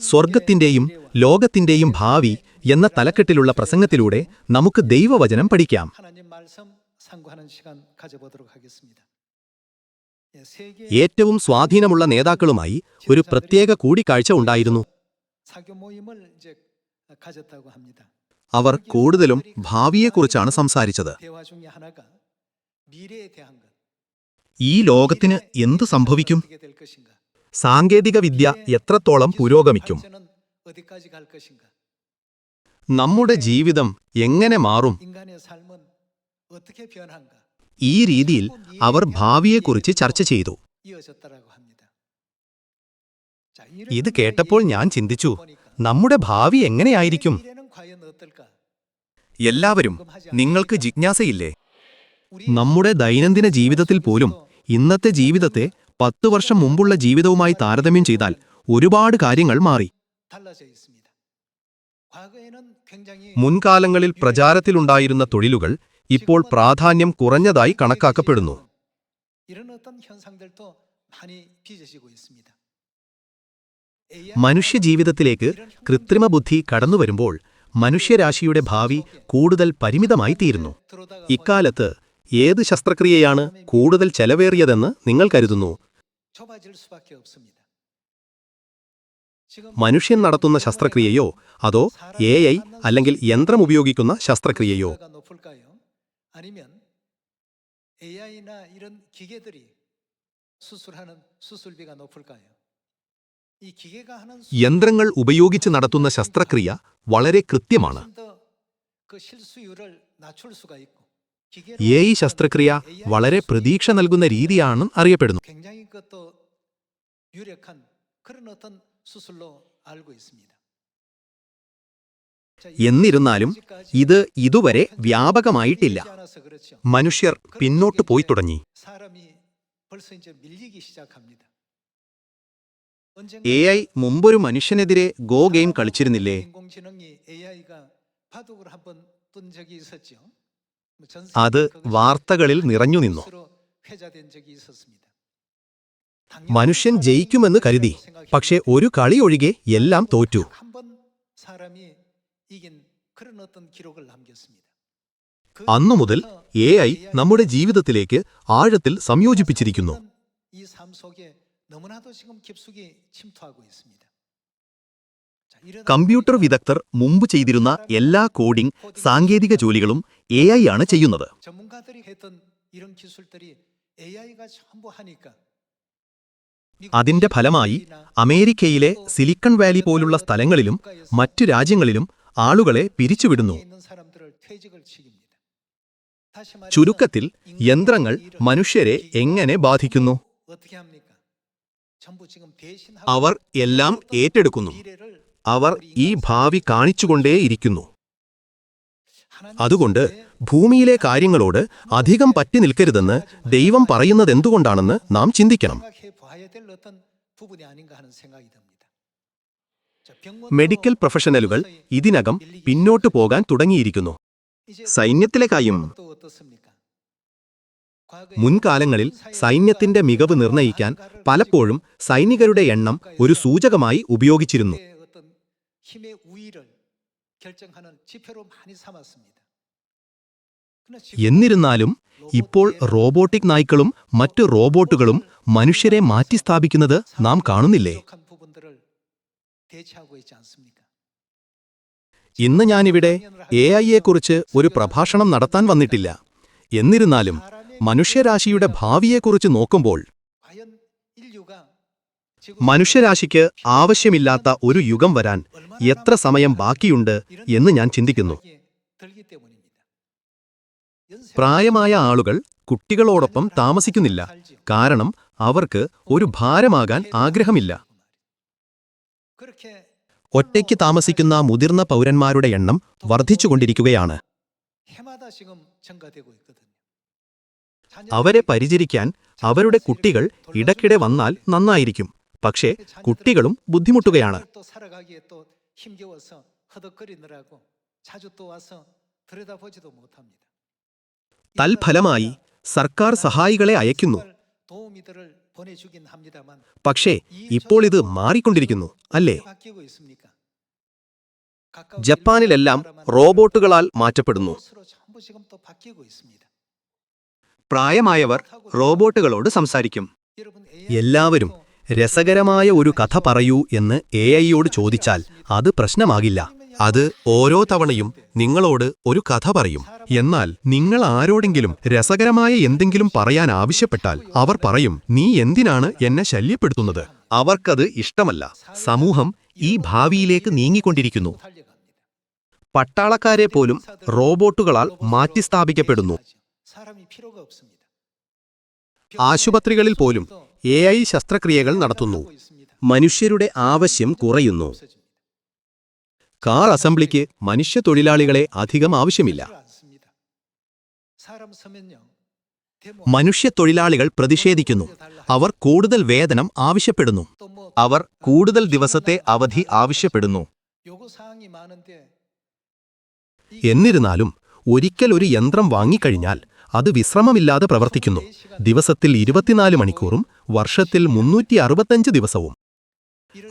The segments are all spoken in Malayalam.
സ്വർഗത്തിന്റെയും ലോകത്തിന്റെയും ഭാവി എന്ന തലക്കെട്ടിലുള്ള പ്രസംഗത്തിലൂടെ നമുക്ക് ദൈവവചനം പഠിക്കാം. ഏറ്റവും സ്വാധീനമുള്ള നേതാക്കളുമായി ഒരു പ്രത്യേക കൂടിക്കാഴ്ച ഉണ്ടായിരുന്നു. അവർ കൂടുതലും ഭാവിയെക്കുറിച്ചാണ് സംസാരിച്ചത്. ഈ ലോകത്തിന് എന്തു സംഭവിക്കും? സാങ്കേതികവിദ്യ എത്രത്തോളം പുരോഗമിക്കും? നമ്മുടെ ജീവിതം എങ്ങനെ മാറും? ഈ രീതിയിൽ അവർ ഭാവിയെക്കുറിച്ച് ചർച്ച ചെയ്തു. ഇത് കേട്ടപ്പോൾ ഞാൻ ചിന്തിച്ചു, നമ്മുടെ ഭാവി എങ്ങനെയായിരിക്കും? എല്ലാവരും, നിങ്ങൾക്ക് ജിജ്ഞാസയില്ലേ? നമ്മുടെ ദൈനംദിന ജീവിതത്തിൽ പോലും ഇന്നത്തെ ജീവിതത്തെ 10 വർഷം മുമ്പുള്ള ജീവിതവുമായി താരതമ്യം ചെയ്താൽ ഒരുപാട് കാര്യങ്ങൾ മാറി. മുൻകാലങ്ങളിൽ പ്രചാരത്തിലുണ്ടായിരുന്ന തൊഴിലുകൾ ഇപ്പോൾ പ്രാധാന്യം കുറഞ്ഞതായി കണക്കാക്കപ്പെടുന്നു. മനുഷ്യജീവിതത്തിലേക്ക് കൃത്രിമ ബുദ്ധി കടന്നുവരുമ്പോൾ മനുഷ്യരാശിയുടെ ഭാവി കൂടുതൽ പരിമിതമായി തീരുന്നു. ഇക്കാലത്ത് ഏത് ശസ്ത്രക്രിയയാണ് കൂടുതൽ ചെലവേറിയതെന്ന് നിങ്ങൾ കരുതുന്നു? മനുഷ്യൻ നടത്തുന്ന ശസ്ത്രക്രിയയോ അതോ AI അല്ലെങ്കിൽ യന്ത്രം ഉപയോഗിക്കുന്ന ശസ്ത്രക്രിയയോ? യന്ത്രങ്ങൾ ഉപയോഗിച്ച് നടത്തുന്ന ശസ്ത്രക്രിയ വളരെ കൃത്യമാണ്. AI ശസ്ത്രക്രിയ വളരെ പ്രതീക്ഷ നൽകുന്ന രീതിയാണ് അറിയപ്പെടുന്നു. എന്നിരുന്നാലും ഇത് ഇതുവരെ വ്യാപകമായിട്ടില്ല. മനുഷ്യർ പിന്നോട്ടു പോയി തുടങ്ങി. AI മുമ്പൊരു മനുഷ്യനെതിരെ ഗോ ഗെയിം കളിച്ചിരുന്നില്ലേ? അത് വാർത്തകളിൽ നിറഞ്ഞു നിന്നു. മനുഷ്യൻ ജയിക്കുമെന്ന് കരുതി, പക്ഷേ ഒരു കളി ഒഴികെ എല്ലാം തോറ്റു. അന്നുമുതൽ AI നമ്മുടെ ജീവിതത്തിലേക്ക് ആഴത്തിൽ സംയോജിപ്പിച്ചിരിക്കുന്നു. കമ്പ്യൂട്ടർ വിദഗ്ധർ മുമ്പ് ചെയ്തിരുന്ന എല്ലാ കോഡിംഗ്, സാങ്കേതിക ജോലികളും AI ആണ് ചെയ്യുന്നത്. അതിന്റെ ഫലമായി അമേരിക്കയിലെ സിലിക്കൺ വാലി പോലുള്ള സ്ഥലങ്ങളിലും മറ്റു രാജ്യങ്ങളിലും ആളുകളെ പിരിച്ചുവിടുന്നു. ചുരുക്കത്തിൽ, യന്ത്രങ്ങൾ മനുഷ്യരെ എങ്ങനെ ബാധിക്കുന്നു? അവർ എല്ലാം ഏറ്റെടുക്കുന്നു. അവർ ഈ ഭാവി കാണിച്ചുകൊണ്ടേയിരിക്കുന്നു. അതുകൊണ്ട് ഭൂമിയിലെ കാര്യങ്ങളോട് അധികം പറ്റി നിൽക്കരുതെന്ന് ദൈവം പറയുന്നതെന്തുകൊണ്ടാണെന്ന് നാം ചിന്തിക്കണം. മെഡിക്കൽ പ്രൊഫഷണലുകൾ ഇതിനകം പിന്നോട്ടു പോകാൻ തുടങ്ങിയിരിക്കുന്നു. സൈന്യത്തിലെ കാര്യം. മുൻകാലങ്ങളിൽ സൈന്യത്തിന്റെ മികവ് നിർണ്ണയിക്കാൻ പലപ്പോഴും സൈനികരുടെ എണ്ണം ഒരു സൂചകമായി ഉപയോഗിച്ചിരുന്നു. എന്നിരുന്നാലും ഇപ്പോൾ റോബോട്ടിക് നായ്ക്കളും മറ്റു റോബോട്ടുകളും മനുഷ്യരെ മാറ്റിസ്ഥാപിക്കുന്നത് നാം കാണുന്നില്ലേ? ഇന്ന് ഞാനിവിടെ AI-യെക്കുറിച്ച് ഒരു പ്രഭാഷണം നടത്താൻ വന്നിട്ടില്ല. എന്നിരുന്നാലും മനുഷ്യരാശിയുടെ ഭാവിയെക്കുറിച്ച് നോക്കുമ്പോൾ മനുഷ്യരാശിക്ക് ആവശ്യമില്ലാത്ത ഒരു യുഗം വരാൻ എത്ര സമയം ബാക്കിയുണ്ട് എന്ന് ഞാൻ ചിന്തിക്കുന്നു. പ്രായമായ ആളുകൾ കുട്ടികളോടൊപ്പം താമസിക്കുന്നില്ല, കാരണം അവർക്ക് ഒരു ഭാരമാകാൻ ആഗ്രഹമില്ല. ഒറ്റയ്ക്ക് താമസിക്കുന്ന മുതിർന്ന പൗരന്മാരുടെ എണ്ണം വർദ്ധിച്ചുകൊണ്ടിരിക്കുകയാണ്. അവരെ പരിചരിക്കാൻ അവരുടെ കുട്ടികൾ ഇടയ്ക്കിടെ വന്നാൽ നന്നായിരിക്കും, പക്ഷേ കുട്ടികളും ബുദ്ധിമുട്ടുകയാണ്. തൽഫലമായി സർക്കാർ സഹായികളെ അയക്കുന്നു. 보내주긴 합니다만 പക്ഷേ ഇപ്പോൾ ഇത് മാറിക്കൊണ്ടിരിക്കുന്നു അല്ലേ? 바뀌고 있습니까? ജപ്പാനിലെല്ലാം റോബോട്ടുകളാൽ മാറ്റപ്പെടുന്നു. 로봇으로 전부 지금 또 바뀌고 있습니다. പ്രായമായവർ റോബോട്ടുകളോട് സംസാരിക്കും. 여러분 എല്ലാവരും രസകരമായ ഒരു കഥ പറയൂ എന്ന് എഐയോട് ചോദിച്ചാൽ അത് പ്രശ്നമാകില്ല. അത് ഓരോ തവണയും നിങ്ങളോട് ഒരു കഥ പറയും. എന്നാൽ നിങ്ങൾ ആരോടെങ്കിലും രസകരമായ എന്തെങ്കിലും പറയാൻ ആവശ്യപ്പെട്ടാൽ അവർ പറയും, നീ എന്തിനാണ് എന്നെ ശല്യപ്പെടുത്തുന്നത്? അവർക്കത് ഇഷ്ടമല്ല. സമൂഹം ഈ ഭാവിയിലേക്ക് നീങ്ങിക്കൊണ്ടിരിക്കുന്നു. പട്ടാളക്കാരെ പോലും റോബോട്ടുകളാൽ മാറ്റിസ്ഥാപിക്കപ്പെടുന്നു. 사람이 필요가 없습니다. ആശുപത്രികളിൽ പോലും എഐ ശസ്ത്രക്രിയകൾ നടത്തുന്നു. മനുഷ്യരുടെ ആവശ്യം കുറയുന്നു. കാർ അസംബ്ലിക്ക് മനുഷ്യത്തൊഴിലാളികളെ അധികം ആവശ്യമില്ല. 사람 서면요. മനുഷ്യത്തൊഴിലാളികൾ പ്രതിഷേധിക്കുന്നു. അവർ കൂടുതൽ വേതനം ആവശ്യപ്പെടുന്നു. അവർ കൂടുതൽ ദിവസത്തെ അവധി ആവശ്യപ്പെടുന്നു. 요구 사항이 많은데 എന്നിരുന്നാലും ഒരിക്കൽ ഒരു യന്ത്രം വാങ്ങിക്കഴിഞ്ഞാൽ അത് വിശ്രമമില്ലാതെ പ്രവർത്തിക്കുന്നു. ദിവസത്തിൽ 24 മണിക്കൂറും വർഷത്തിൽ 365 ദിവസവും.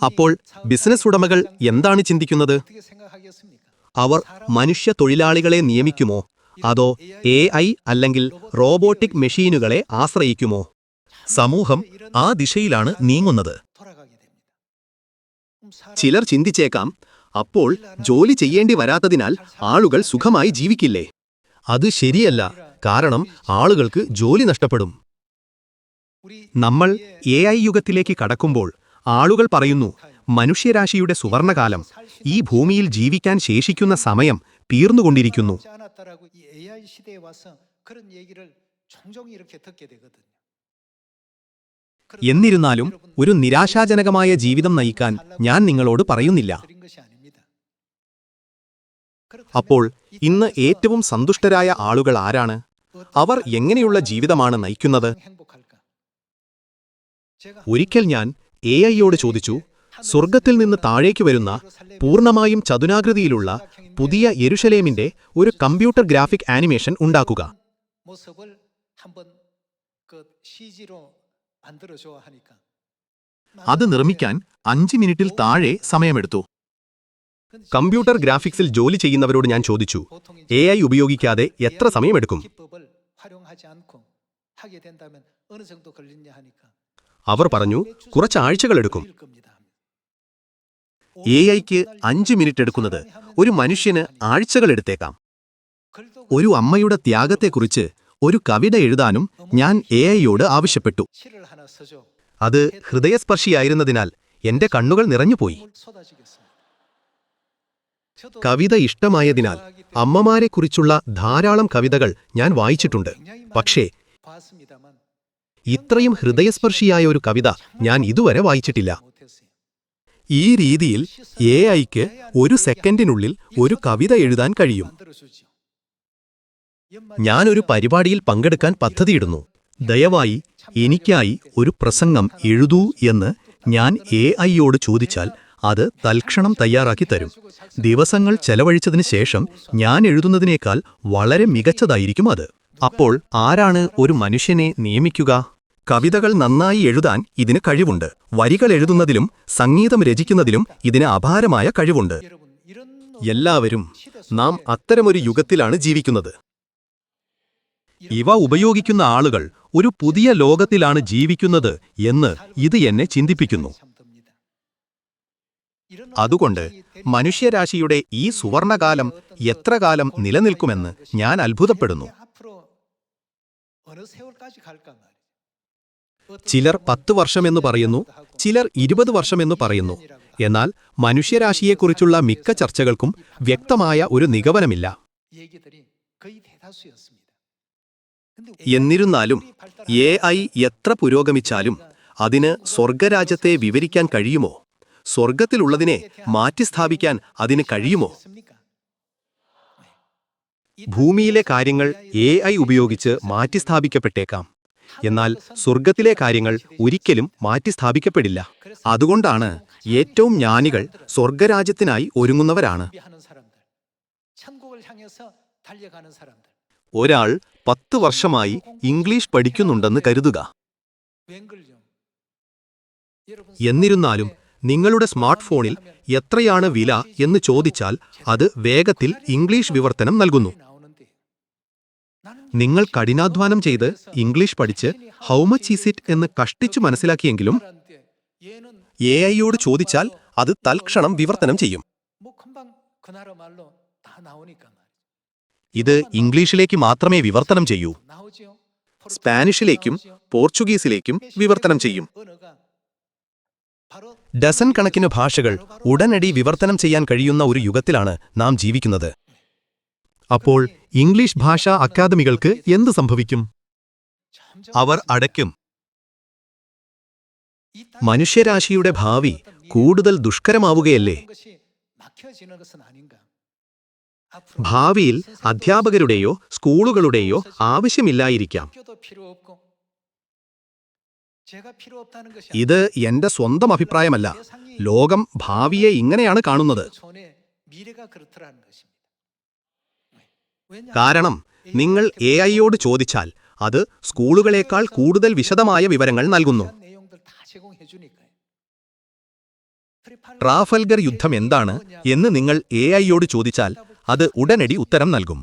അപ്പോൾ ബിസിനസ് ഉടമകൾ എന്താണ് ചിന്തിക്കുന്നത്? 어떻게 생각하겠습니까? അവർ മനുഷ്യ തൊഴിലാളികളെ നിയമിക്കുമോ അതോ എഐ അല്ലെങ്കിൽ റോബോട്ടിക് മെഷീനുകളെ ആശ്രയിക്കുമോ? സമൂഹം ആ ദിശയിലാണ് നീങ്ങുന്നത്. 돌아가게 됩니다. ചിലർ ചിന്തിച്ചേക്കാം, അപ്പോൾ ജോലി ചെയ്യേണ്ടി വരാത്തതിനാൽ ആളുകൾ സുഖമായി ജീവിക്കില്ലേ? അത് ശരിയല്ല. കാരണം ആളുകൾക്ക് ജോലി നഷ്ടപ്പെടും. 우리 നമ്മൾ എഐ യുഗത്തിലേക്ക് കടക്കുമ്പോൾ ആളുകൾ പറയുന്നു, മനുഷ്യരാശിയുടെ സുവർണകാലം, ഈ ഭൂമിയിൽ ജീവിക്കാൻ ശേഷിക്കുന്ന സമയം തീർന്നുകൊണ്ടിരിക്കുന്നു. 하지 않았다라고 이 AI 시대에 와서 그런 얘기를 종종 이렇게 듣게 되거든요. എന്നിരുന്നാലും ഒരു നിരാശാജനകമായ ജീവിതം നയിക്കാൻ ഞാൻ നിങ്ങളോട് പറയുന്നില്ല. 드린 것이 아닙니다. അപ്പോൾ ഇന്ന് ഏറ്റവും സന്തുഷ്ടരായ ആളുകൾ ആരാണ്? അവർ എങ്ങനെയുള്ള ജീവിതമാണ് നയിക്കുന്നത്? 행복할까? 제가 ഒരിക്കൽ ഞാൻ എഐയോട് ചോദിച്ചു, സ്വർഗത്തിൽ നിന്ന് താഴേക്ക് വരുന്ന പൂർണ്ണമായും ചതുരാകൃതിയിലുള്ള പുതിയ യെരുശലേമിന്റെ ഒരു കമ്പ്യൂട്ടർ ഗ്രാഫിക് ആനിമേഷൻ ഉണ്ടാക്കുക. 모습을 한번 그 CG로 만들어 줘 하니까 അത് നിർമ്മിക്കാൻ 5 മിനിറ്റിൽ താഴെ സമയമെടുത്തു. കമ്പ്യൂട്ടർ ഗ്രാഫിക്സിൽ ജോലി ചെയ്യുന്നവരോട് ഞാൻ ചോദിച്ചു, 보통 എഐ ഉപയോഗിക്കാതെ എത്ര സമയമെടുക്കും? 기법을 활용하지 않고 하게 된다면 어느 정도 걸리냐 하니까 അവർ പറഞ്ഞു, കുറച്ച് ആഴ്ചകളെടുക്കും. 걸릴 겁니다. എഐക്ക് 5 മിനിറ്റ് എടുക്കുന്നത് ഒരു മനുഷ്യന് ആഴ്ചകളെടുത്തേക്കാം. ഒരു അമ്മയുടെ ത്യാഗത്തെക്കുറിച്ച് ഒരു കവിത എഴുതാനും ഞാൻ എഐയോട് ആവശ്യപ്പെട്ടു. 시를 하나 써줘. അത് ഹൃദയസ്പർശിയായിരുന്നതിനാൽ എന്റെ കണ്ണുകൾ നിറഞ്ഞുപോയി. 물 쏟아지겠습니다. 저도 കവിത ഇഷ്ടമായതിനാൽ അമ്മമാരെക്കുറിച്ചുള്ള ധാരാളം കവിതകൾ ഞാൻ വായിച്ചിട്ടുണ്ട്. 굉장히 많이 പക്ഷേ 봤습니다만 ഇത്രയും ഹൃദയസ്പർശിയായ ഒരു കവിത ഞാൻ ഇതുവരെ വായിച്ചിട്ടില്ല. 못했어요. ഈ രീതിയിൽ എഐക്ക് ഒരു സെക്കൻഡിനുള്ളിൽ ഒരു കവിത എഴുതാൻ കഴിയും. 만들어주죠. ഞാനൊരു പരിപാടിയിൽ പങ്കെടുക്കാൻ പദ്ധതിയിടുന്നു. ദയവായി എനിക്കായി ഒരു പ്രസംഗം എഴുതൂ എന്ന് ഞാൻ എഐയോട് ചോദിച്ചാൽ അത് തൽക്ഷണം തയ്യാറാക്കി തരും. ദിവസങ്ങൾ ചെലവഴിച്ചതിന് ശേഷം ഞാൻ എഴുതുന്നതിനേക്കാൾ വളരെ മികച്ചതായിരിക്കും അത്. അപ്പോൾ ആരാണ് ഒരു മനുഷ്യനെ നിയമിക്കുക? കവിതകൾ നന്നായി എഴുതാൻ ഇതിന് കഴിവുണ്ട്. വരികൾ എഴുതുന്നതിലും സംഗീതം രചിക്കുന്നതിലും ഇതിന് അപാരമായ കഴിവുണ്ട്. 여러분 이런 എല്ലാവരും നാം അത്തരമൊരു യുഗത്തിലാണ് ജീവിക്കുന്നത്. ഇവ ഉപയോഗിക്കുന്ന ആളുകൾ ഒരു പുതിയ ലോകത്തിലാണ് ജീവിക്കുന്നത് എന്ന് ഇത് എന്നെ ചിന്തിപ്പിക്കുന്നു. 참듭니다. 이런 അതുകൊണ്ട് മനുഷ്യരാശിയുടെ ഈ സുവർണകാലം എത്ര കാലം നിലനിൽക്കുമെന്ന് ഞാൻ അത്ഭുതപ്പെടുന്നു. 앞으로 어느 세월까지 갈까 말이죠. ചിലർ 10 വർഷമെന്ന് പറയുന്നു, ചിലർ 20 വർഷമെന്ന് പറയുന്നു. എന്നാൽ മനുഷ്യരാശിയെക്കുറിച്ചുള്ള മിക്ക ചർച്ചകൾക്കും വ്യക്തമായ ഒരു നിഗമനമില്ല. 얘기들이 거의 대다수였습니다. എന്നിരുന്നാലും എഐ എത്ര പുരോഗമിച്ചാലും അതിന് സ്വർഗരാജ്യത്തെ വിവരിക്കാൻ കഴിയുമോ? സ്വർഗത്തിലുള്ളതിനെ മാറ്റിസ്ഥാപിക്കാൻ അതിന് കഴിയുമോ? ഭൂമിയിലെ കാര്യങ്ങൾ എഐ ഉപയോഗിച്ച് മാറ്റിസ്ഥാപിക്കപ്പെട്ടേക്കാം. എന്നാൽ സ്വർഗത്തിലെ കാര്യങ്ങൾ ഒരിക്കലും മാറ്റിസ്ഥാപിക്കപ്പെടില്ല. അതുകൊണ്ടാണ് ഏറ്റവും ജ്ഞാനികൾ സ്വർഗരാജ്യത്തിനായി ഒരുങ്ങുന്നവരാണ്. 준비하는 사람들, 천국을 향해서 달려가는 사람들. ഒരാൾ 10 വർഷമായി ഇംഗ്ലീഷ് പഠിക്കുന്നുണ്ടെന്ന് കരുതുക. 웬걸요? എന്നിരുന്നാലും നിങ്ങളുടെ സ്മാർട്ട് ഫോണിൽ എത്രയാണ് വില എന്ന് ചോദിച്ചാൽ അത് വേഗത്തിൽ ഇംഗ്ലീഷ് വിവർത്തനം നൽകുന്നു. നിങ്ങൾ കഠിനാധ്വാനം ചെയ്ത് ഇംഗ്ലീഷ് പഠിച്ച് ഹൗ മച്ച് ഈസ് ഇറ്റ് എന്ന് കഷ്ടിച്ചു മനസ്സിലാക്കിയെങ്കിലും AI യോട് ചോദിച്ചാൽ അത് തൽക്ഷണം വിവർത്തനം ചെയ്യും. ഇത് ഇംഗ്ലീഷിലേക്ക് മാത്രമേ വിവർത്തനം ചെയ്യൂ, സ്പാനിഷിലേക്കും പോർച്ചുഗീസിലേക്കും വിവർത്തനം ചെയ്യും. ഡസൻ കണക്കിന് ഭാഷകൾ ഉടനടി വിവർത്തനം ചെയ്യാൻ കഴിയുന്ന ഒരു യുഗത്തിലാണ് നാം ജീവിക്കുന്നത്. അപ്പോൾ ഇംഗ്ലീഷ് ഭാഷാ അക്കാദമികൾക്ക് എന്ത് സംഭവിക്കും? അവർ അടയ്ക്കും. മനുഷ്യരാശിയുടെ ഭാവി കൂടുതൽ ദുഷ്കരമാവുകയല്ലേ? ഭാവിയിൽ അധ്യാപകരുടെയോ സ്കൂളുകളുടെയോ ആവശ്യമില്ലായിരിക്കാം. ഇത് എന്റെ സ്വന്തം അഭിപ്രായമല്ല. ലോകം ഭാവിയെ ഇങ്ങനെയാണ് കാണുന്നത്. കാരണം നിങ്ങൾ AI യോട് ചോദിച്ചാൽ അത് സ്കൂളുകളേക്കാൾ കൂടുതൽ വിശദമായ വിവരങ്ങൾ നൽകുന്നു. ട്രാഫൽഗർ യുദ്ധം എന്താണ് എന്ന് നിങ്ങൾ AI യോട് ചോദിച്ചാൽ അത് ഉടനടി ഉത്തരം നൽകും.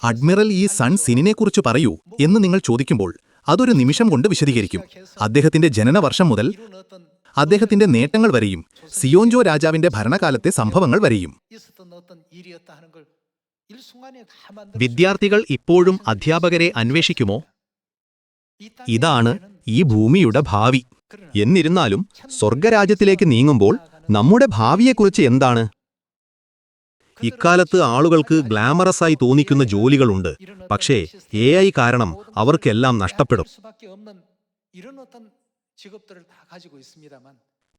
അഡ്മിറൽ ഈ സൺ സിനിനെക്കുറിച്ച് പറയൂ എന്ന് നിങ്ങൾ ചോദിക്കുമ്പോൾ അതൊരു നിമിഷം കൊണ്ട് വിശദീകരിക്കും. അദ്ദേഹത്തിന്റെ ജനനവർഷം മുതൽ അദ്ദേഹത്തിന്റെ നേട്ടങ്ങൾ വരെയും സിയോൻജോ രാജാവിന്റെ ഭരണകാലത്തെ സംഭവങ്ങൾ വരെയും. വിദ്യാർത്ഥികൾ ഇപ്പോഴും അധ്യാപകരെ അന്വേഷിക്കുമോ? ഇതാണ് ഈ ഭൂമിയുടെ ഭാവി. എന്നിരുന്നാലും സ്വർഗരാജ്യത്തിലേക്ക് നീങ്ങുമ്പോൾ നമ്മുടെ ഭാവിയെക്കുറിച്ച് എന്താണ്? ഇക്കാലത്ത് ആളുകൾക്ക് ഗ്ലാമറസായി തോന്നിക്കുന്ന ജോലികളുണ്ട്. പക്ഷേ AI കാരണം അവർക്കെല്ലാം നഷ്ടപ്പെടും.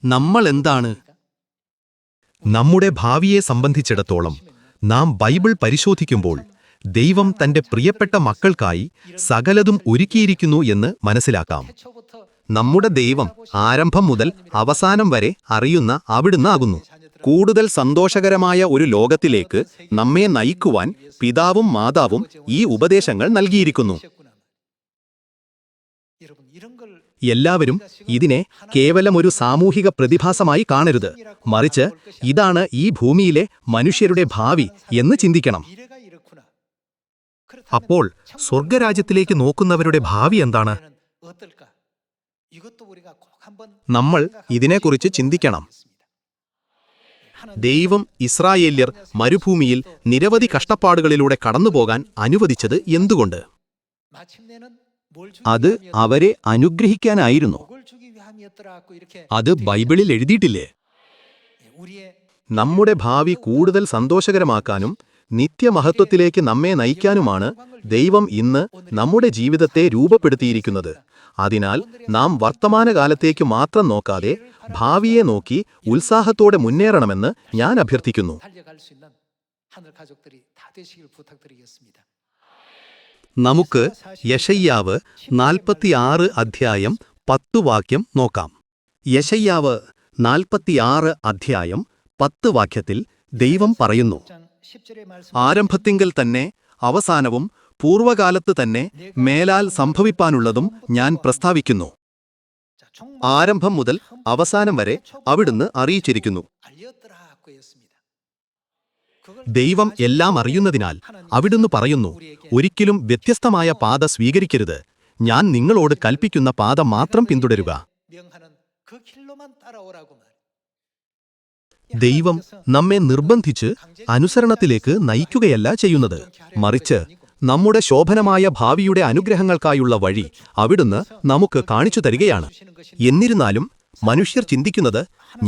നമ്മൾ എന്താണ്? നമ്മുടെ ഭാവിയെ സംബന്ധിച്ചിടത്തോളം നാം ബൈബിൾ പരിശോധിക്കുമ്പോൾ ദൈവം തന്റെ പ്രിയപ്പെട്ട മക്കൾക്കായി സകലതും ഒരുക്കിയിരിക്കുന്നു എന്ന് മനസ്സിലാക്കാം. നമ്മുടെ ദൈവം ആരംഭം മുതൽ അവസാനം വരെ അറിയുന്ന അവിടുന്നാകുന്നു. കൂടുതൽ സന്തോഷകരമായ ഒരു ലോകത്തിലേക്ക് നമ്മെ നയിക്കുവാൻ പിതാവും മാതാവും ഈ ഉപദേശങ്ങൾ നൽകിയിരിക്കുന്നു. എല്ലാവരും ഇതിനെ കേവലം ഒരു സാമൂഹിക പ്രതിഭാസമായി കാണരുത്. മറിച്ച് ഇതാണ് ഈ ഭൂമിയിലെ മനുഷ്യരുടെ ഭാവി എന്ന് ചിന്തിക്കണം. അപ്പോൾ സ്വർഗരാജ്യത്തിലേക്ക് നോക്കുന്നവരുടെ ഭാവി എന്താണ്? നമ്മൾ ഇതിനെക്കുറിച്ച് ചിന്തിക്കണം. ദൈവം ഇസ്രായേല്യർ മരുഭൂമിയിൽ നിരവധി കഷ്ടപ്പാടുകളിലൂടെ കടന്നുപോകാൻ അനുവദിച്ചത് എന്തുകൊണ്ട്? അത് അവരെ അനുഗ്രഹിക്കാനായിരുന്നു. അത് ബൈബിളിൽ എഴുതിയിട്ടില്ലേ? നമ്മുടെ ഭാവി കൂടുതൽ സന്തോഷകരമാക്കാനും നിത്യമഹത്വത്തിലേക്ക് നമ്മെ നയിക്കാനുമാണ് ദൈവം ഇന്ന് നമ്മുടെ ജീവിതത്തെ രൂപപ്പെടുത്തിയിരിക്കുന്നത്. അതിനാൽ നാം വർത്തമാനകാലത്തേക്ക് മാത്രം നോക്കാതെ ഭാവിയെ നോക്കി ഉത്സാഹത്തോടെ മുന്നേറണമെന്ന് ഞാൻ അഭ്യർത്ഥിക്കുന്നു. നമുക്ക് യെശയ്യാവ് 46 അധ്യായം 10 വാക്യം നോക്കാം. യെശയ്യാവ് 46 അധ്യായം 10 വാക്യത്തിൽ ദൈവം പറയുന്നു, ആരംഭത്തിങ്കൽ തന്നെ അവസാനവും പൂർവകാലത്ത് തന്നെ മേലാൽ സംഭവിപ്പാനുള്ളതും ഞാൻ പ്രസ്താവിക്കുന്നു. ആരംഭം മുതൽ അവസാനം വരെ അവിടുന്ന് അറിയിച്ചിരിക്കുന്നു. ദൈവം എല്ലാം അറിയുന്നതിനാൽ അവിടുന്ന് പറയുന്നു, ഒരിക്കലും വ്യത്യസ്തമായ പാത സ്വീകരിക്കരുത്. ഞാൻ നിങ്ങളോട് കൽപ്പിക്കുന്ന പാത മാത്രം പിന്തുടരുക. ദൈവം നമ്മെ നിർബന്ധിച്ച് അനുസരണത്തിലേക്ക് നയിക്കുകയല്ല ചെയ്യുന്നത്. മറിച്ച് നമ്മുടെ ശോഭനമായ ഭാവിയുടെ അനുഗ്രഹങ്ങൾക്കായുള്ള വഴി അവിടുന്ന് നമുക്ക് കാണിച്ചു തരികയാണ്. എന്നിരുന്നാലും മനുഷ്യർ ചിന്തിക്കുന്നത്,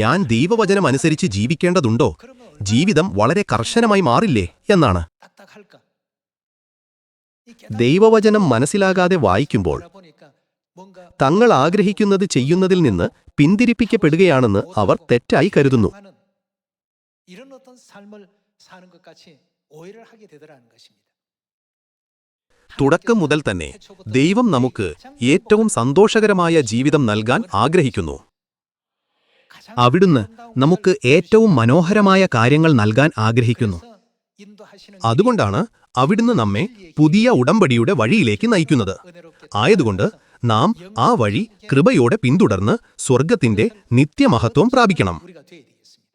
ഞാൻ ദൈവവചനമനുസരിച്ച് ജീവിക്കേണ്ടതുണ്ടോ? ജീവിതം വളരെ കർശനമായി മാറില്ലേ എന്നാണ്. ദൈവവചനം മനസ്സിലാകാതെ വായിക്കുമ്പോൾ തങ്ങൾ ആഗ്രഹിക്കുന്നത് ചെയ്യുന്നതിൽ നിന്ന് പിന്തിരിപ്പിക്കപ്പെടുകയാണെന്ന് അവർ തെറ്റായി കരുതുന്നു. തുടക്കം മുതൽ തന്നെ ദൈവം നമുക്ക് ഏറ്റവും സന്തോഷകരമായ ജീവിതം നൽകാൻ ആഗ്രഹിക്കുന്നു. അവിടുന്ന് നമുക്ക് ഏറ്റവും മനോഹരമായ കാര്യങ്ങൾ നൽകാൻ ആഗ്രഹിക്കുന്നു. അതുകൊണ്ടാണ് അവിടുന്ന് നമ്മെ പുതിയ ഉടമ്പടിയുടെ വഴിയിലേക്ക് നയിക്കുന്നത്. ആയതുകൊണ്ട് നാം ആ വഴി കൃപയോടെ പിന്തുടർന്ന് സ്വർഗത്തിന്റെ നിത്യമഹത്വം പ്രാപിക്കണം. 우리가 되어야 되겠습니다.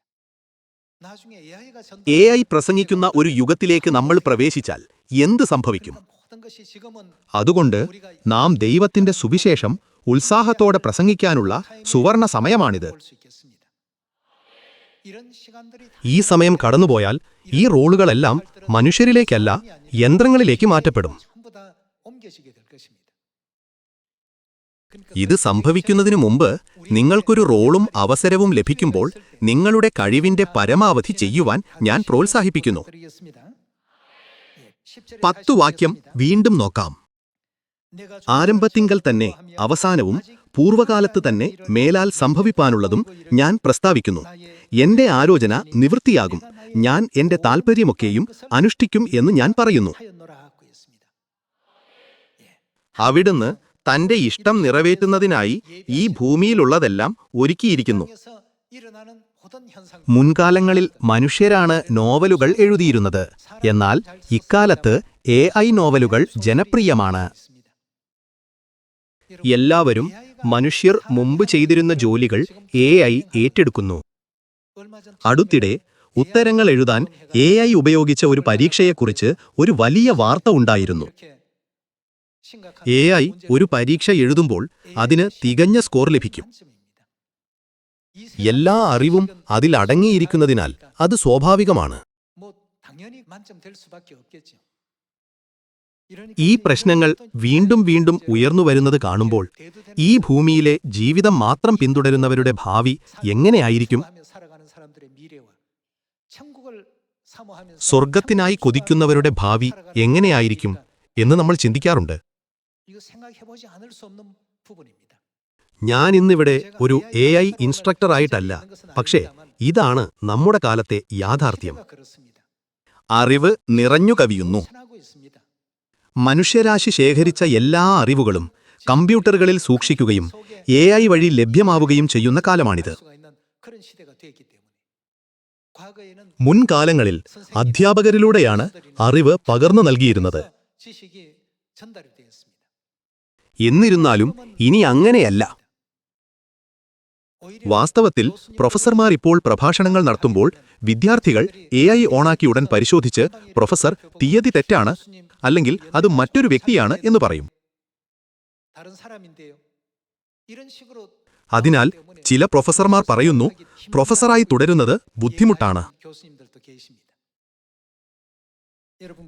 나중에 AI가 AI പ്രസംഗിക്കുന്ന ഒരു യുഗത്തിലേക്ക് നമ്മൾ പ്രവേശിച്ചാൽ എന്ത് സംഭവിക്കും? 모든 것이 지금은 അതുകൊണ്ട് നാം ദൈവത്തിന്റെ സുവിശേഷം ഉത്സാഹത്തോടെ പ്രസംഗിക്കാനുള്ള സുവർണ സമയമാണിത്. 볼 수 있겠습니다. 이런 시간들이 ഈ സമയം കടന്നുപോയാൽ ഈ റോളുകളെല്ലാം മനുഷ്യരിലേക്കല്ല യന്ത്രങ്ങളിലേക്ക് മാറ്റപ്പെടും. 전부 다 옮겨지게 될 것입니다. ഇത് സംഭവിക്കുന്നതിനു മുമ്പ് നിങ്ങൾക്കൊരു റോളും അവസരവും ലഭിക്കുമ്പോൾ നിങ്ങളുടെ കഴിവിന്റെ പരമാവധി ചെയ്യുവാൻ ഞാൻ പ്രോത്സാഹിപ്പിക്കുന്നു. 10 വാക്യം വീണ്ടും നോക്കാം. ആരംഭത്തിങ്കൽ തന്നെ അവസാനവും പൂർവകാലത്ത് തന്നെ മേലാൽ സംഭവിപ്പാനുള്ളതും ഞാൻ പ്രസ്താവിക്കുന്നു. എന്റെ ആലോചന നിവൃത്തിയാകും, ഞാൻ എന്റെ താൽപ്പര്യമൊക്കെയും അനുഷ്ഠിക്കും എന്ന് ഞാൻ പറയുന്നു. അവിടുന്ന് തന്റെ ഇഷ്ടം നിറവേറ്റുന്നതിനായി ഈ ഭൂമിയിലുള്ളതെല്ലാം ഒരുക്കിയിരിക്കുന്നു. മുൻകാലങ്ങളിൽ മനുഷ്യരാണ് നോവലുകൾ എഴുതിയിരുന്നത്. എന്നാൽ ഇക്കാലത്ത് AI നോവലുകൾ ജനപ്രിയമാണ്. എല്ലാവരും മനുഷ്യർ മുമ്പ് ചെയ്തിരുന്ന ജോലികൾ AI ഏറ്റെടുക്കുന്നു. അടുത്തിടെ ഉത്തരങ്ങൾ എഴുതാൻ AI ഉപയോഗിച്ച ഒരു പരീക്ഷയെക്കുറിച്ച് ഒരു വലിയ വാർത്ത ഉണ്ടായിരുന്നു. AI ഒരു പരീക്ഷ എഴുതുമ്പോൾ അതിന് തികഞ്ഞ സ്കോർ ലഭിക്കും. എല്ലാ അറിവും അതിൽ അടങ്ങിയിരിക്കുന്നതിനാൽ അത് സ്വാഭാവികമാണ്. ഈ പ്രശ്നങ്ങൾ വീണ്ടും വീണ്ടും ഉയർന്നുവരുന്നത് കാണുമ്പോൾ ഈ ഭൂമിയിലെ ജീവിതം മാത്രം പിന്തുടരുന്നവരുടെ ഭാവി എങ്ങനെയായിരിക്കും? സ്വർഗത്തിനായി കൊതിക്കുന്നവരുടെ ഭാവി എങ്ങനെയായിരിക്കും എന്ന് നമ്മൾ ചിന്തിക്കാറുണ്ട്. ഞാൻ ഇന്നിവിടെ ഒരു AI ഇൻസ്ട്രക്ടറായിട്ടല്ല, പക്ഷേ ഇതാണ് നമ്മുടെ കാലത്തെ യാഥാർത്ഥ്യം. അറിവ് നിറഞ്ഞു കവിയുന്നു. മനുഷ്യരാശി ശേഖരിച്ച എല്ലാ അറിവുകളും കമ്പ്യൂട്ടറുകളിൽ സൂക്ഷിക്കുകയും AI വഴി ലഭ്യമാവുകയും ചെയ്യുന്ന കാലമാണിത്. മുൻകാലങ്ങളിൽ അധ്യാപകരിലൂടെയാണ് അറിവ് പകർന്നു നൽകിയിരുന്നത്. എന്നിരുന്നാലും ഇനി അങ്ങനെയല്ല. വാസ്തവത്തിൽ പ്രൊഫസർമാർ ഇപ്പോൾ പ്രഭാഷണങ്ങൾ നടത്തുമ്പോൾ വിദ്യാർത്ഥികൾ AI ഓണാക്കി ഉടൻ പരിശോധിച്ച് പ്രൊഫസർ തീയതി തെറ്റാണ്, അല്ലെങ്കിൽ അത് മറ്റൊരു വ്യക്തിയാണ് എന്ന് പറയും. അതിനാൽ ചില പ്രൊഫസർമാർ പറയുന്നു, പ്രൊഫസറായി തുടരുന്നത് ബുദ്ധിമുട്ടാണ്.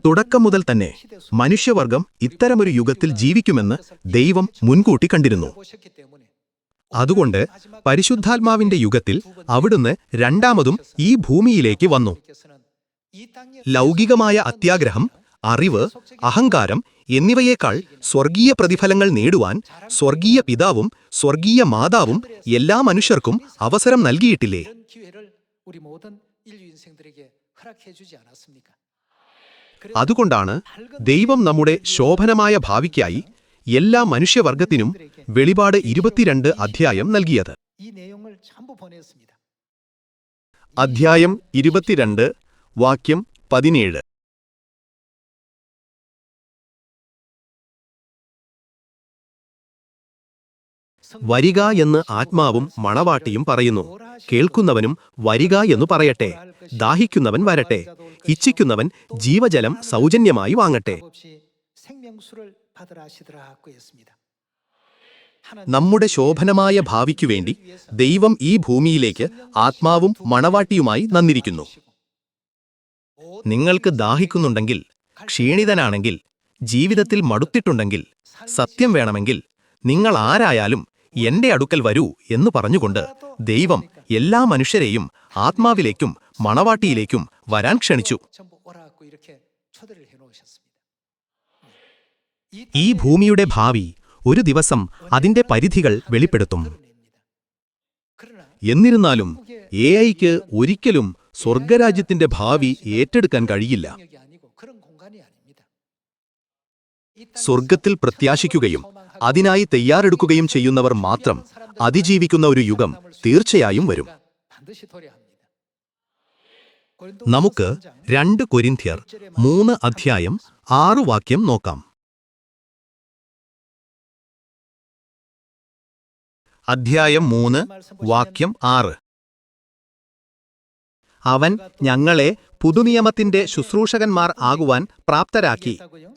തുടക്കം മുതൽ തന്നെ മനുഷ്യവർഗം ഇത്തരമൊരു യുഗത്തിൽ ജീവിക്കുമെന്ന് ദൈവം മുൻകൂട്ടി കണ്ടിരുന്നു. അതുകൊണ്ട് പരിശുദ്ധാത്മാവിന്റെ യുഗത്തിൽ അവിടുന്ന് രണ്ടാമതും ഈ ഭൂമിയിലേക്ക് വന്നു. ലൗകികമായ അത്യാഗ്രഹം, അറിവ്, അഹങ്കാരം എന്നിവയേക്കാൾ സ്വർഗീയ പ്രതിഫലങ്ങൾ നേടുവാൻ സ്വർഗീയ പിതാവും സ്വർഗീയ മാതാവും എല്ലാ മനുഷ്യർക്കും അവസരം നൽകിയിട്ടില്ലേ? അതുകൊണ്ടാണ് ദൈവം നമ്മുടെ ശോഭനമായ ഭാവിക്കായി എല്ലാ മനുഷ്യവർഗത്തിനും വെളിപാട് 22 അധ്യായം നൽകിയത്. അധ്യായം 22 വാക്യം 17. വരിക എന്ന് ആത്മാവും മണവാട്ടിയും പറയുന്നു. കേൾക്കുന്നവനും വരിക എന്നു പറയട്ടെ. ദാഹിക്കുന്നവൻ വരട്ടെ. ഇച്ഛിക്കുന്നവൻ ജീവജലം സൗജന്യമായി വാങ്ങട്ടെ. നമ്മുടെ ശോഭനമായ ഭാവിക്കു വേണ്ടി ദൈവം ഈ ഭൂമിയിലേക്ക് ആത്മാവും മണവാട്ടിയുമായി നന്നിരിക്കുന്നു. നിങ്ങൾക്ക് ദാഹിക്കുന്നുണ്ടെങ്കിൽ, ക്ഷീണിതനാണെങ്കിൽ, ജീവിതത്തിൽ മടുത്തിട്ടുണ്ടെങ്കിൽ, സത്യം വേണമെങ്കിൽ, നിങ്ങൾ ആരായാലും എന്റെ അടുക്കൽ വരൂ എന്ന് പറഞ്ഞുകൊണ്ട് ദൈവം എല്ലാ മനുഷ്യരെയും ആത്മാവിലേക്കും മണവാട്ടിയിലേക്കും വരാൻ ക്ഷണിച്ചു. ഈ ഭൂമിയുടെ ഭാവി ഒരു ദിവസം അതിന്റെ പരിധികൾ വെളിപ്പെടുത്തും. എന്നിരുന്നാലും AIക്ക് ഒരിക്കലും സ്വർഗരാജ്യത്തിന്റെ ഭാവി ഏറ്റെടുക്കാൻ കഴിയില്ല. സ്വർഗത്തിൽ പ്രത്യാശിക്കുകയും അതിനായി തയ്യാറെടുക്കുകയും ചെയ്യുന്നവർ മാത്രം അതിജീവിക്കുന്ന ഒരു യുഗം തീർച്ചയായും വരും. നമുക്ക് 2 കൊരിന്ത്യർ 3 അധ്യായം 6 വാക്യം നോക്കാം. അധ്യായം 3 വാക്യം 6. അവൻ ഞങ്ങളെ പുതുനിയമത്തിന്റെ ശുശ്രൂഷകന്മാർ ആകുവാൻ പ്രാപ്തരാക്കി.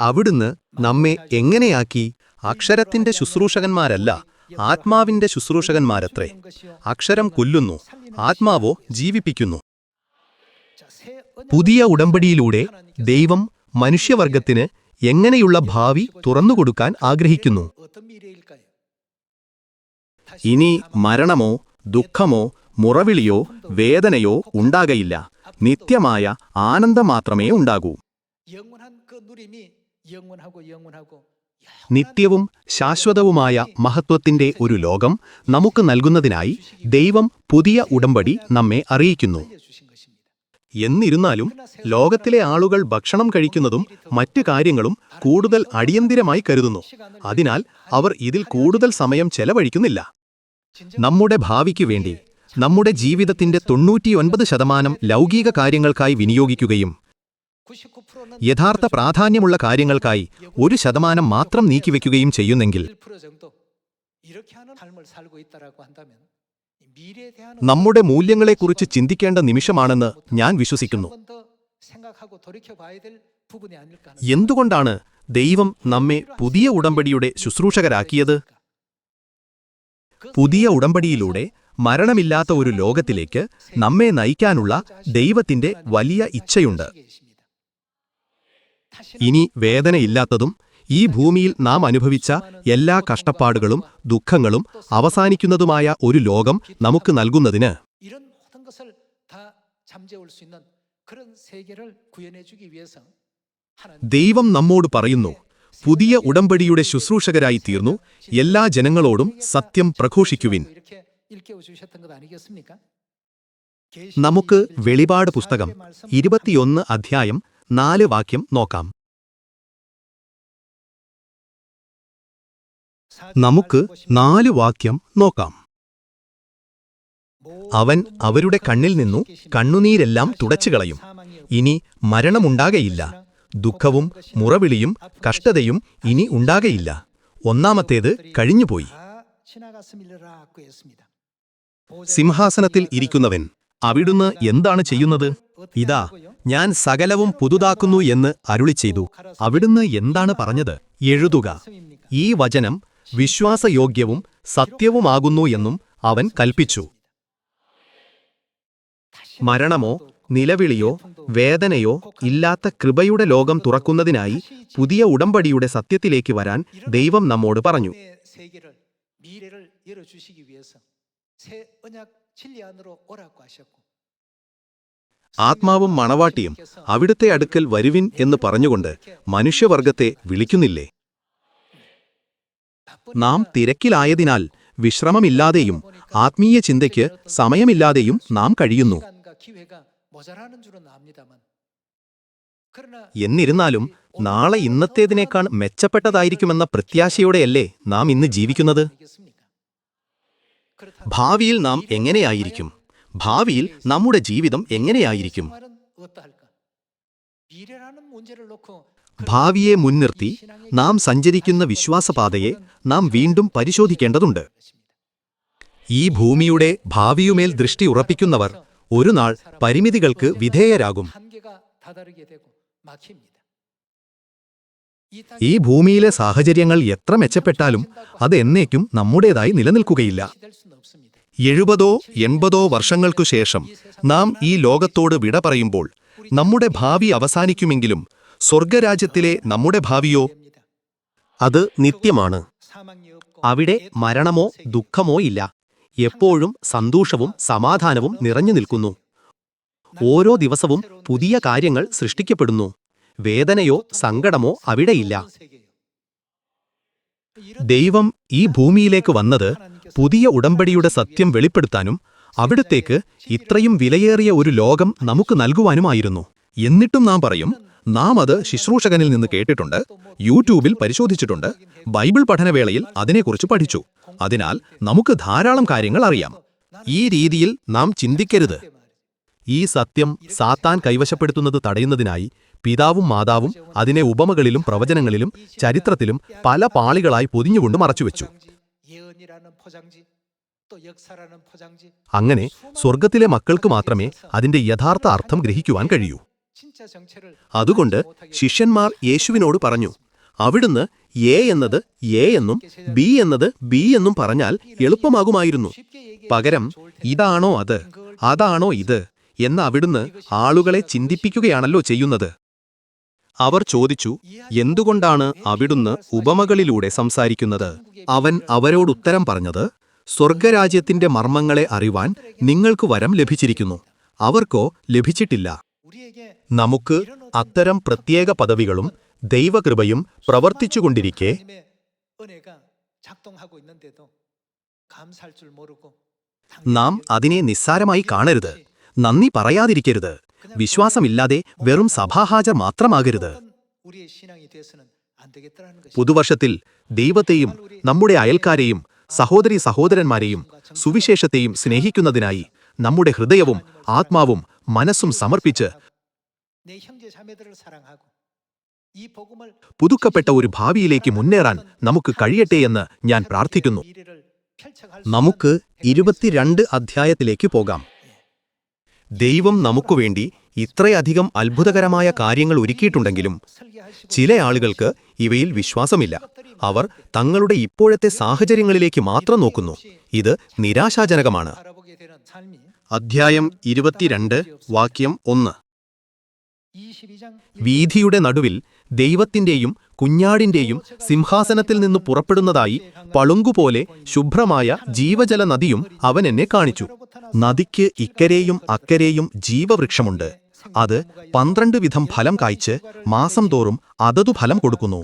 അവിടുന്ന് നമ്മെ എങ്ങനെയാക്കി? അക്ഷരത്തിന്റെ ശുശ്രൂഷകന്മാരല്ല, ആത്മാവിന്റെ ശുശ്രൂഷകന്മാരത്രേ. അക്ഷരം കൊല്ലുന്നു, ആത്മാവോ ജീവിപ്പിക്കുന്നു. പുതിയ ഉടമ്പടിയിലൂടെ ദൈവം മനുഷ്യവർഗത്തിന് എങ്ങനെയുള്ള ഭാവി തുറന്നുകൊടുക്കാൻ ആഗ്രഹിക്കുന്നു? ഇനി മരണമോ ദുഃഖമോ മുറവിളിയോ വേദനയോ ഉണ്ടാകയില്ല. നിത്യമായ ആനന്ദം മാത്രമേ ഉണ്ടാകൂ. നിത്യവും ശാശ്വതവുമായ മഹത്വത്തിന്റെ ഒരു ലോകം നമുക്ക് നൽകുന്നതിനായി ദൈവം പുതിയ ഉടമ്പടി നമ്മെ അറിയിക്കുന്നു. എന്നിരുന്നാലും ലോകത്തിലെ ആളുകൾ ഭക്ഷണം കഴിക്കുന്നതും മറ്റു കാര്യങ്ങളും കൂടുതൽ അടിയന്തിരമായി കരുതുന്നു. അതിനാൽ അവർ ഇതിൽ കൂടുതൽ സമയം ചെലവഴിക്കുന്നില്ല. നമ്മുടെ ഭാവിക്ക് വേണ്ടി നമ്മുടെ ജീവിതത്തിന്റെ 99% ലൗകിക കാര്യങ്ങൾക്കായി വിനിയോഗിക്കുകയും യഥാർത്ഥ പ്രാധാന്യമുള്ള കാര്യങ്ങൾക്കായി 1% മാത്രം നീക്കിവെക്കുകയും ചെയ്യുന്നെങ്കിൽ നമ്മുടെ മൂല്യങ്ങളെക്കുറിച്ച് ചിന്തിക്കേണ്ട നിമിഷമാണെന്ന് ഞാൻ വിശ്വസിക്കുന്നു. എന്തുകൊണ്ടാണ് ദൈവം നമ്മെ പുതിയ ഉടമ്പടിയുടെ ശുശ്രൂഷകരാക്കിയത്? പുതിയ ഉടമ്പടിയിലൂടെ മരണമില്ലാത്ത ഒരു ലോകത്തിലേക്ക് നമ്മെ നയിക്കാനുള്ള ദൈവത്തിന്റെ വലിയ ഇച്ഛയുണ്ട്. ഇനി വേദനയില്ലാത്തതും ഈ ഭൂമിയിൽ നാം അനുഭവിച്ച എല്ലാ കഷ്ടപ്പാടുകളും ദുഃഖങ്ങളും അവസാനിക്കുന്നതുമായ ഒരു ലോകം നമുക്ക് നൽകുന്നതിന് ദൈവം നമ്മോട് പറയുന്നു, പുതിയ ഉടമ്പടിയുടെ ശുശ്രൂഷകരായി തീർന്നു എല്ലാ ജനങ്ങളോടും സത്യം പ്രഘോഷിക്കുവിൻ. നമുക്ക് വെളിപാട് പുസ്തകം 21 അധ്യായം 4 വാക്യം നോക്കാം. നമുക്ക് 4 വാക്യം നോക്കാം. അവൻ അവരുടെ കണ്ണിൽ നിന്നു കണ്ണുനീരെല്ലാം തുടച്ചുകളയും. ഇനി മരണമുണ്ടാകയില്ല. ദുഃഖവും മുറവിളിയും കഷ്ടതയും ഇനി ഉണ്ടാകയില്ല. ഒന്നാമത്തേത് കഴിഞ്ഞുപോയി. സിംഹാസനത്തിൽ ഇരിക്കുന്നവൻ അവിടുന്ന് എന്താണ് ചെയ്യുന്നത്? ഇതാ, ഞാൻ സകലവും പുതുതാക്കുന്നു എന്ന് അരുളിച്ചെയ്തു. അവിടുന്ന് എന്താണ് പറഞ്ഞത്? എഴുതുക. ഈ വചനം വിശ്വാസയോഗ്യവും സത്യവുമാകുന്നു എന്നും അവൻ കൽപ്പിച്ചു. മരണമോ നിലവിളിയോ വേദനയോ ഇല്ലാത്ത കൃപയുടെ ലോകം തുറക്കുന്നതിനായി പുതിയ ഉടമ്പടിയുടെ സത്യത്തിലേക്ക് വരാൻ ദൈവം നമ്മോട് പറഞ്ഞു. ആത്മാവും മണവാട്ടിയും അവിടുത്തെ അടുക്കൽ വരുവിൻ എന്ന് പറഞ്ഞുകൊണ്ട് മനുഷ്യവർഗത്തെ വിളിക്കുന്നില്ലേ? നാം തിരക്കിലായതിനാൽ വിശ്രമമില്ലാതെയും ആത്മീയ ചിന്തയ്ക്ക് സമയമില്ലാതെയും നാം കഴിയുന്നു. എന്നിരുന്നാലും നാളെ ഇന്നത്തേതിനേക്കാൾ മെച്ചപ്പെട്ടതായിരിക്കുമെന്ന പ്രത്യാശയോടെയല്ലേ നാം ഇന്ന് ജീവിക്കുന്നത്? ഭാവിയിൽ നാം എങ്ങനെയായിരിക്കും? ഭാവിയിൽ നമ്മുടെ ജീവിതം എങ്ങനെയായിരിക്കും? ഭാവിയെ മുൻനിർത്തി നാം സഞ്ചരിക്കുന്ന വിശ്വാസപാതയെ നാം വീണ്ടും പരിശോധിക്കേണ്ടതുണ്ട്. ഈ ഭൂമിയുടെ ഭാവിയുമേൽ ദൃഷ്ടി ഉറപ്പിക്കുന്നവർ ഒരുനാൾ പരിമിതികൾക്ക് വിധേയരാകും. ഈ ഭൂമിയിലെ സാഹചര്യങ്ങൾ എത്ര മെച്ചപ്പെട്ടാലും അത് എന്നേക്കും നമ്മുടേതായി നിലനിൽക്കുകയില്ല. 70 80 വർഷങ്ങൾക്കു ശേഷം നാം ഈ ലോകത്തോട് വിട പറയുമ്പോൾ നമ്മുടെ ഭാവി അവസാനിക്കുമെങ്കിലും സ്വർഗരാജ്യത്തിലെ നമ്മുടെ ഭാവിയോ? അത് നിത്യമാണ്. അവിടെ മരണമോ ദുഃഖമോ ഇല്ല. എപ്പോഴും സന്തോഷവും സമാധാനവും നിറഞ്ഞു നിൽക്കുന്നു. ഓരോ ദിവസവും പുതിയ കാര്യങ്ങൾ സൃഷ്ടിക്കപ്പെടുന്നു. വേദനയോ സങ്കടമോ അവിടെയില്ല. ദൈവം ഈ ഭൂമിയിലേക്ക് വന്നത് പുതിയ ഉടമ്പടിയുടെ സത്യം വെളിപ്പെടുത്താനും അവിടത്തേക്ക് ഇത്രയും വിലയേറിയ ഒരു ലോകം നമുക്ക് നൽകുവാനുമായിരുന്നു. എന്നിട്ടും നാം പറയും, നാം അത് ശുശ്രൂഷകനിൽ നിന്ന് കേട്ടിട്ടുണ്ട്, യൂട്യൂബിൽ പരിശോധിച്ചിട്ടുണ്ട്, ബൈബിൾ പഠനവേളയിൽ അതിനെക്കുറിച്ച് പഠിച്ചു. അതിനാൽ നമുക്ക് ധാരാളം കാര്യങ്ങൾ അറിയാം. ഈ രീതിയിൽ നാം ചിന്തിക്കരുത്. ഈ സത്യം സാത്താൻ കൈവശപ്പെടുത്തുന്നത് തടയുന്നതിനായി പിതാവും മാതാവും അതിനെ ഉപമകളിലും പ്രവചനങ്ങളിലും ചരിത്രത്തിലും പല പാളികളായി പൊതിഞ്ഞുകൊണ്ട് മറച്ചുവെച്ചു. 또 역사라는 포장지 അങ്ങനെ സ്വർഗത്തിലെ മക്കൾക്ക് മാത്രമേ അതിന്റെ യഥാർത്ഥ അർത്ഥം ഗ്രഹിക്കുവാൻ കഴിയൂ. 진짜 정체를 അതുകൊണ്ട് ശിഷ്യന്മാർ യേശുവിനോട് പറഞ്ഞു, അവിടുന്ന് എ എന്നത് എ എന്നും ബി എന്നത് ബി എന്നും പറഞ്ഞാൽ എളുപ്പമാകുമായിരുന്നു. പകരം ഇതാണോ അത്, അതാണോ ഇത് എന്ന് അവിടുന്ന് ആളുകളെ ചിന്തിപ്പിക്കുകയാണല്ലോ ചെയ്യുന്നത്. അവർ ചോദിച്ചു, എന്തുകൊണ്ടാണ് അവിടുന്ന് ഉപമകളിലൂടെ സംസാരിക്കുന്നത്? അവൻ അവരോടുത്തരം പറഞ്ഞത്, സ്വർഗരാജ്യത്തിന്റെ മർമ്മങ്ങളെ അറിവാൻ നിങ്ങൾക്ക് വരം ലഭിച്ചിരിക്കുന്നു, അവർക്കോ ലഭിച്ചിട്ടില്ല. 우리에게 നമുക്ക് അത്തരം പ്രത്യേക പദവികളും ദൈവകൃപയും പ്രവർത്തിച്ചുകൊണ്ടിരിക്കെ 하나님의 은혜가 작동하고 있는데도 감사할 줄 모르고 നാം അതിനെ നിസ്സാരമായി കാണരുത്, നന്ദി പറയാതിരിക്കരുത്, വിശ്വാസമില്ലാതെ വെറും സഭാഹാജർ മാത്രമാകരുത്. 우리의 신앙이 되어서는 안 되겠다라는 것이 പുതുവർഷത്തിൽ ദൈവത്തെയും നമ്മുടെ അയൽക്കാരെയും സഹോദരീ സഹോദരന്മാരെയും സുവിശേഷത്തെയും സ്നേഹിക്കുന്നതിനായി നമ്മുടെ ഹൃദയവും ആത്മാവും മനസ്സും സമർപ്പിച്ച് 내 형제 자매들을 사랑하고 이 복음을 പുതുക്കപ്പെട്ട ഒരു ഭാവിയിലേക്ക് മുന്നേറാൻ നമുക്ക് കഴിയട്ടെ എന്ന് ഞാൻ പ്രാർത്ഥിക്കുന്നു. 미래를 펼쳐갈 നമുക്ക് 22 അധ്യായത്തിലേക്ക് പോകാം. ദൈവം നമുക്കുവേണ്ടി ഇത്രയധികം അത്ഭുതകരമായ കാര്യങ്ങൾ ഒരുക്കിയിട്ടുണ്ടെങ്കിലും ചില ആളുകൾക്ക് ഇവയിൽ വിശ്വാസമില്ല. അവർ തങ്ങളുടെ ഇപ്പോഴത്തെ സാഹചര്യങ്ങളിലേക്ക് മാത്രം നോക്കുന്നു. ഇത് നിരാശാജനകമാണ്. 바라보게 되는 삶이 അധ്യായം 22 വാക്യം 1. 22장 വീഥിയുടെ നടുവിൽ ദൈവത്തിന്റെയും കുഞ്ഞാടിന്റെയും സിംഹാസനത്തിൽ നിന്ന് പുറപ്പെടുന്നതായി പളുങ്കുപോലെ ശുഭ്രമായ ജീവജല നദിയും അവൻ എന്നെ കാണിച്ചു. നദിക്ക് ഇക്കരെയും അക്കരെയും ജീവവൃക്ഷമുണ്ട്. അത് 12 വിധം ഫലം കായ്ച്ച് മാസം തോറും അതതു ഫലം കൊടുക്കുന്നു.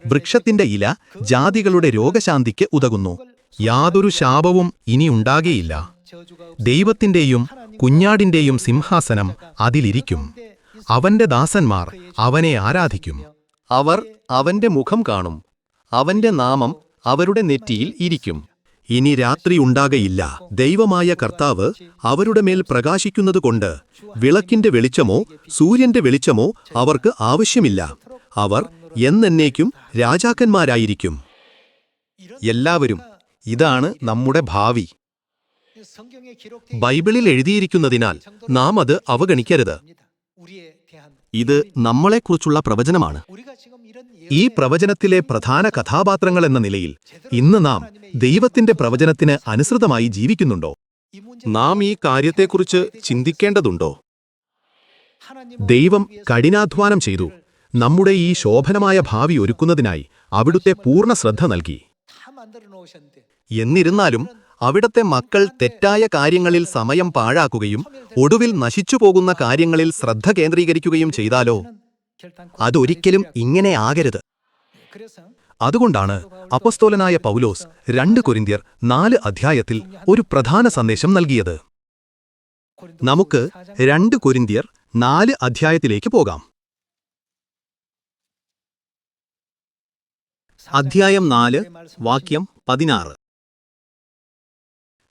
വൃക്ഷത്തിന്റെ ഇല ജാതികളുടെ രോഗശാന്തിക്ക് ഉതകുന്നു. യാതൊരു ശാപവും ഇനിയുണ്ടാകേയില്ല. ദൈവത്തിന്റെയും കുഞ്ഞാടിന്റെയും സിംഹാസനം അതിലിരിക്കും. അവന്റെ ദാസന്മാർ അവനെ ആരാധിക്കും. അവർ അവന്റെ മുഖം കാണും. അവന്റെ നാമം അവരുടെ നെറ്റിയിൽ ഇരിക്കും. ഇനി രാത്രി ഉണ്ടാകയില്ല. ദൈവമായ കർത്താവ് അവരുടെ മേൽ പ്രകാശിക്കുന്നതുകൊണ്ട് വിളക്കിന്റെ വെളിച്ചമോ സൂര്യന്റെ വെളിച്ചമോ അവർക്ക് ആവശ്യമില്ല. അവർ എന്നേക്കും രാജാക്കന്മാരായിരിക്കും. എല്ലാവരും, ഇതാണ് നമ്മുടെ ഭാവി. 성경에 기록된 ബൈബിളിൽ എഴുതിയിരിക്കുന്നതിനാൽ നാം അത് അവഗണിക്കരുത്. 우리에 대한 ഇത് നമ്മളെക്കുറിച്ചുള്ള പ്രവചനമാണ്. 우리가 지금 이런 ഈ പ്രവചനത്തിലെ പ്രധാന കഥാപാത്രങ്ങൾ എന്ന നിലയിൽ ഇന്ന് നാം ദൈവത്തിന്റെ പ്രവചനത്തിന് അനുസൃതമായി ജീവിക്കുന്നുണ്ടോ? 이 문제 നാം ഈ കാര്യത്തെക്കുറിച്ച് ചിന്തിക്കേണ്ടതുണ്ടോ? 하나님 ദൈവം കഠിനാധ്വാനം ചെയ്തു നമ്മുടെ ഈ ശോഭനമായ ഭാവി ഒരുക്കുന്നതിനായി അവിടുത്തെ പൂർണ്ണ ശ്രദ്ധ നൽകി. 다 만들어 놓으셨는데 എന്നിരുന്നാലും അവിടത്തെ മക്കൾ തെറ്റായ കാര്യങ്ങളിൽ സമയം പാഴാക്കുകയും ഒടുവിൽ നശിച്ചുപോകുന്ന കാര്യങ്ങളിൽ ശ്രദ്ധ കേന്ദ്രീകരിക്കുകയും ചെയ്താലോ? 결단코 അതൊരിക്കലും ഇങ്ങനെ ആകരുത്. 그래서 അതുകൊണ്ടാണ് അപ്പസ്തോലനായ പൗലോസ് 2 കൊരിന്ത്യർ 4 അധ്യായത്തിൽ ഒരു പ്രധാന സന്ദേശം നൽകിയത്. നമുക്ക് 2 കൊരിന്ത്യർ 4 അധ്യായത്തിലേക്ക് പോകാം. അധ്യായം 4 വാക്യം 16.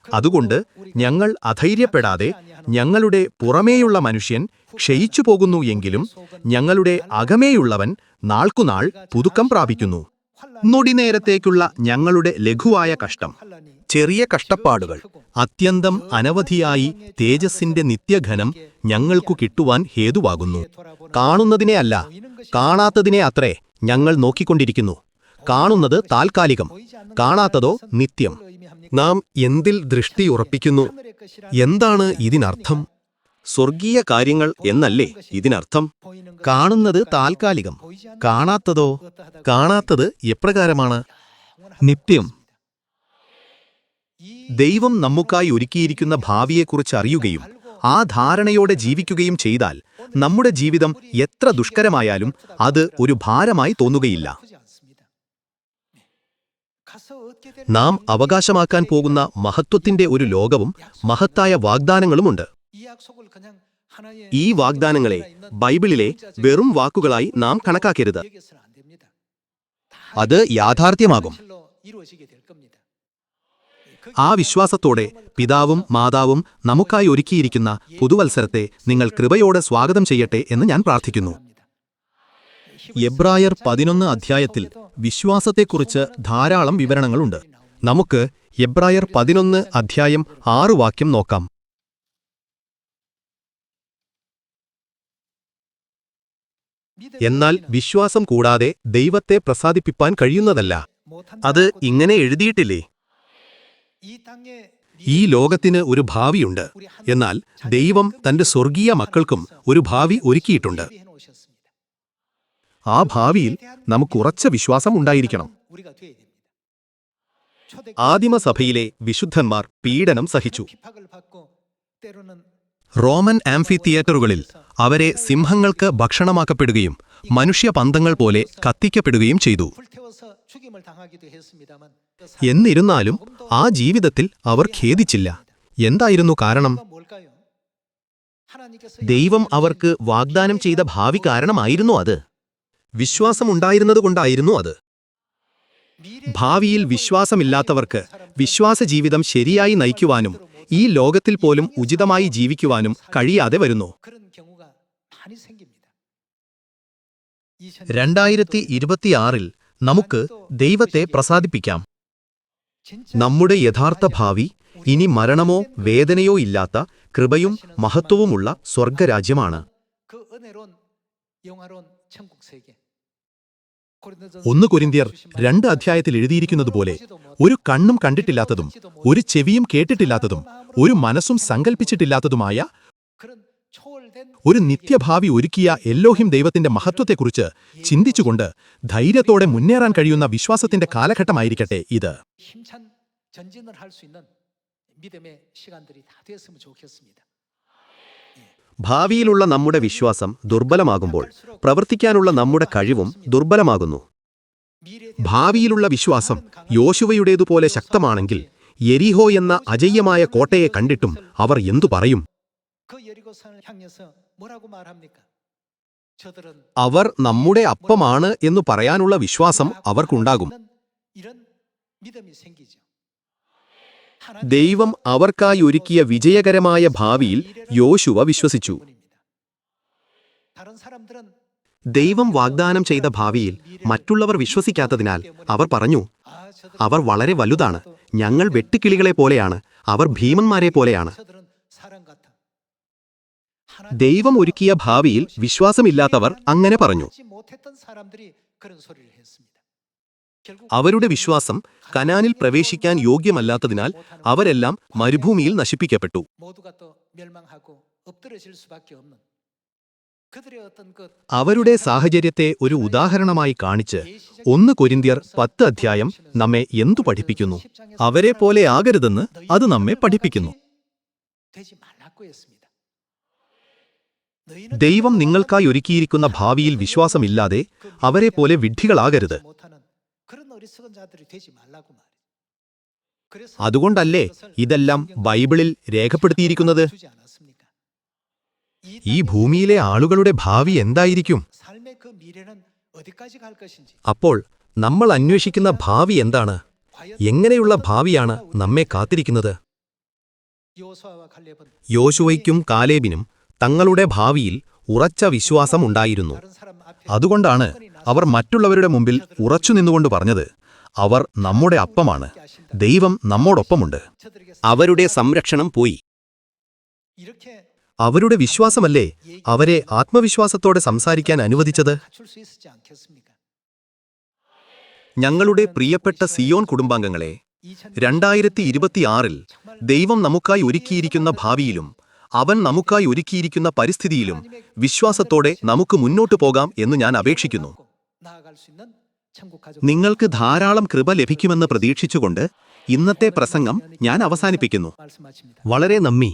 അതുകൊണ്ട് ഞങ്ങൾ അധൈര്യപ്പെടാതെ ഞങ്ങളുടെ പുറമേയുള്ള മനുഷ്യൻ ക്ഷയിച്ചു പോകുന്നു എങ്കിലും ഞങ്ങളുടെ അകമേയുള്ളവൻ നാൾക്കുനാൾ പുതുക്കം പ്രാപിക്കുന്നു. നൊടിനേരത്തേക്കുള്ള ഞങ്ങളുടെ ലഘുവായ കഷ്ടം, ചെറിയ കഷ്ടപ്പാടുകൾ അത്യന്തം അനവധിയായി തേജസ്സിന്റെ നിത്യഘനം ഞങ്ങൾക്കു കിട്ടുവാൻ ഹേതുവാകുന്നു. കാണുന്നതിനെ അല്ല, കാണാത്തതിനെ അത്രേ ഞങ്ങൾ നോക്കിക്കൊണ്ടിരിക്കുന്നു. കാണുന്നത് താൽക്കാലികം, കാണാത്തതോ നിത്യം. നാം എന്തിൽ ദൃഷ്ടിയുറപ്പിക്കുന്നു? എന്താണ് ഇതിനർത്ഥം? സ്വർഗീയ കാര്യങ്ങൾ എന്നല്ലേ ഇതിനർത്ഥം? കാണുന്നത് താൽക്കാലികം, കാണാത്തതോ? കാണാത്തത് എപ്രകാരമാണ്? നിത്യം. ദൈവം നമുക്കായി ഒരുക്കിയിരിക്കുന്ന ഭാവിയെക്കുറിച്ച് അറിയുകയും ആ ധാരണയോടെ ജീവിക്കുകയും ചെയ്താൽ നമ്മുടെ ജീവിതം എത്ര ദുഷ്കരമായാലും അത് ഒരു ഭാരമായി തോന്നുകയില്ല. നാം അവകാശമാക്കാൻ പോകുന്ന മഹത്വത്തിന്റെ ഒരു ലോകവും മഹത്തായ വാഗ്ദാനങ്ങളുമുണ്ട്. ഈ വാഗ്ദാനങ്ങളെ ബൈബിളിലെ വെറും വാക്കുകളായി നാം കണക്കാക്കരുത്. അത് യാഥാർത്ഥ്യമാകും. ആ വിശ്വാസത്തോടെ പിതാവും മാതാവും നമുക്കായി ഒരുക്കിയിരിക്കുന്ന പുതുവത്സരത്തെ നിങ്ങൾ കൃപയോടെ സ്വാഗതം ചെയ്യട്ടെ എന്ന് ഞാൻ പ്രാർത്ഥിക്കുന്നു. എബ്രായർ 11 അധ്യായത്തിൽ വിശ്വാസത്തെക്കുറിച്ച് ധാരാളം വിവരണങ്ങളുണ്ട്. നമുക്ക് എബ്രായർ 11 അധ്യായം 6 വാക്യം നോക്കാം. എന്നാൽ വിശ്വാസം കൂടാതെ ദൈവത്തെ പ്രസാദിപ്പിപ്പാൻ കഴിയുന്നതല്ല. അത് ഇങ്ങനെ എഴുതിയിട്ടില്ലേ? ഈ ലോകത്തിന് ഒരു ഭാവിയുണ്ട്, എന്നാൽ ദൈവം തന്റെ സ്വർഗീയ മക്കൾക്കും ഒരു ഭാവി ഒരുക്കിയിട്ടുണ്ട്. ആ ഭാവിയിൽ നമുക്ക് ഉറച്ച വിശ്വാസം ഉണ്ടായിരിക്കണം. ആദിമസഭയിലെ വിശുദ്ധന്മാർ പീഡനം സഹിച്ചു. റോമൻ ആംഫി തിയേറ്ററുകളിൽ അവരെ സിംഹങ്ങൾക്ക് ഭക്ഷണമാക്കപ്പെടുകയും മനുഷ്യപന്തങ്ങൾ പോലെ കത്തിക്കപ്പെടുകയും ചെയ്തു. എന്നിരുന്നാലും ആ ജീവിതത്തിൽ അവർ ഖേദിച്ചില്ല. എന്തായിരുന്നു കാരണം? ദൈവം അവർക്ക് വാഗ്ദാനം ചെയ്ത ഭാവി കാരണമായിരുന്നു അത്. വിശ്വാസമുണ്ടായിരുന്നതുകൊണ്ടായിരുന്നു അത്. ഭാവിയിൽ വിശ്വാസമില്ലാത്തവർക്ക് വിശ്വാസജീവിതം ശരിയായി നയിക്കുവാനും ഈ ലോകത്തിൽ പോലും ഉചിതമായി ജീവിക്കുവാനും കഴിയാതെ വരുന്നു. 2026 നമുക്ക് ദൈവത്തെ പ്രസാദിപ്പിക്കാം. നമ്മുടെ യഥാർത്ഥ ഭാവി ഇനി മരണമോ വേദനയോ ഇല്ലാത്ത കൃപയും മഹത്വവുമുള്ള സ്വർഗരാജ്യമാണ്. 1 കൊരിന്ത്യർ 2 അധ്യായത്തിൽ എഴുതിയിരിക്കുന്നതുപോലെ ഒരു കണ്ണും കണ്ടിട്ടില്ലാത്തതും ഒരു ചെവിയും കേട്ടിട്ടില്ലാത്തതും ഒരു മനസ്സും സങ്കൽപ്പിച്ചിട്ടില്ലാത്തതുമായ ഒരു നിത്യഭാവി ഒരുക്കിയ എല്ലോഹിം ദൈവത്തിന്റെ മഹത്വത്തെക്കുറിച്ച് ചിന്തിച്ചുകൊണ്ട് ധൈര്യത്തോടെ മുന്നേറാൻ കഴിയുന്ന വിശ്വാസത്തിന്റെ കാലഘട്ടമായിരിക്കട്ടെ ഇത്. ഭാവിയിലുള്ള നമ്മുടെ വിശ്വാസം ദുർബലമാകുമ്പോൾ പ്രവർത്തിക്കാനുള്ള നമ്മുടെ കഴിവും ദുർബലമാകുന്നു. ഭാവിയിലുള്ള വിശ്വാസം യോശുവയുടേതുപോലെ ശക്തമാണെങ്കിൽ യെരിഹോ എന്ന അജയ്യമായ കോട്ടയെ കണ്ടിട്ടും അവർ എന്തു പറയും? അവർ നമ്മുടെ അപ്പമാണ് എന്നു പറയാനുള്ള വിശ്വാസം അവർക്കുണ്ടാകും. ദൈവം അവർക്കായി ഒരുക്കിയ വിജയകരമായ ഭാവിയിൽ യോശുവ വിശ്വസിച്ചു. ദൈവം വാഗ്ദാനം ചെയ്ത ഭാവിയിൽ മറ്റുള്ളവർ വിശ്വസിക്കാത്തതിനാൽ അവർ പറഞ്ഞു, അവർ വളരെ വലുതാണ്, ഞങ്ങൾ വെട്ടുക്കിളികളെ പോലെയാണ്, അവർ ഭീമന്മാരെ പോലെയാണ്. ദൈവം ഒരുക്കിയ ഭാവിയിൽ വിശ്വാസമില്ലാത്തവർ അങ്ങനെ പറഞ്ഞു. അവരുടെ വിശ്വാസം കനാനിൽ പ്രവേശിക്കാൻ യോഗ്യമല്ലാത്തതിനാൽ അവരെല്ലാം മരുഭൂമിയിൽ നശിപ്പിക്കപ്പെട്ടു. അവരുടെ സാഹചര്യത്തെ ഒരു ഉദാഹരണമായി കാണിച്ച് 1 കൊരിന്ത്യർ 10 അധ്യായം നമ്മെ എന്തു പഠിപ്പിക്കുന്നു? അവരെ പോലെ ആകരുതെന്ന് അത് നമ്മെ പഠിപ്പിക്കുന്നു. ദൈവം നിങ്ങൾക്കായി ഒരുക്കിയിരിക്കുന്ന ഭാവിയിൽ വിശ്വാസമില്ലാതെ അവരെ പോലെ വിഡ്ഢികളാകരുത്. അതുകൊണ്ടല്ലേ ഇതെല്ലാം ബൈബിളിൽ രേഖപ്പെടുത്തിയിരിക്കുന്നത്? ഈ ഭൂമിയിലെ ആളുകളുടെ ഭാവി എന്തായിരിക്കും? അപ്പോൾ നമ്മൾ അന്വേഷിക്കുന്ന ഭാവി എന്താണ്? എങ്ങനെയുള്ള ഭാവിയാണ് നമ്മെ കാത്തിരിക്കുന്നത്? യോശുവയ്ക്കും കാലേബിനും തങ്ങളുടെ ഭാവിയിൽ ഉറച്ച വിശ്വാസമുണ്ടായിരുന്നു. അതുകൊണ്ടാണ് അവർ മറ്റുള്ളവരുടെ മുമ്പിൽ ഉറച്ചുനിന്നുകൊണ്ട് പറഞ്ഞത്, അവർ നമ്മുടെ അപ്പമാണ്, ദൈവം നമ്മോടൊപ്പമുണ്ട്. അവരുടെ സംരക്ഷണം പോയി. അവരുടെ വിശ്വാസമല്ലേ അവരെ ആത്മവിശ്വാസത്തോടെ സംസാരിക്കാൻ അനുവദിച്ചത്? ഞങ്ങളുടെ പ്രിയപ്പെട്ട സിയോൻ കുടുംബാംഗങ്ങളെ, 2026 ദൈവം നമുക്കായി ഒരുക്കിയിരിക്കുന്ന ഭാവിയിലും അവൻ നമുക്കായി ഒരുക്കിയിരിക്കുന്ന പരിസ്ഥിതിയിലും വിശ്വാസത്തോടെ നമുക്ക് മുന്നോട്ടു പോകാം എന്ന് ഞാൻ അപേക്ഷിക്കുന്നു. നിങ്ങൾക്ക് ധാരാളം കൃപ ലഭിക്കുമെന്ന് പ്രതീക്ഷിച്ചുകൊണ്ട് ഇന്നത്തെ പ്രസംഗം ഞാൻ അവസാനിപ്പിക്കുന്നു. വളരെ നന്ദി.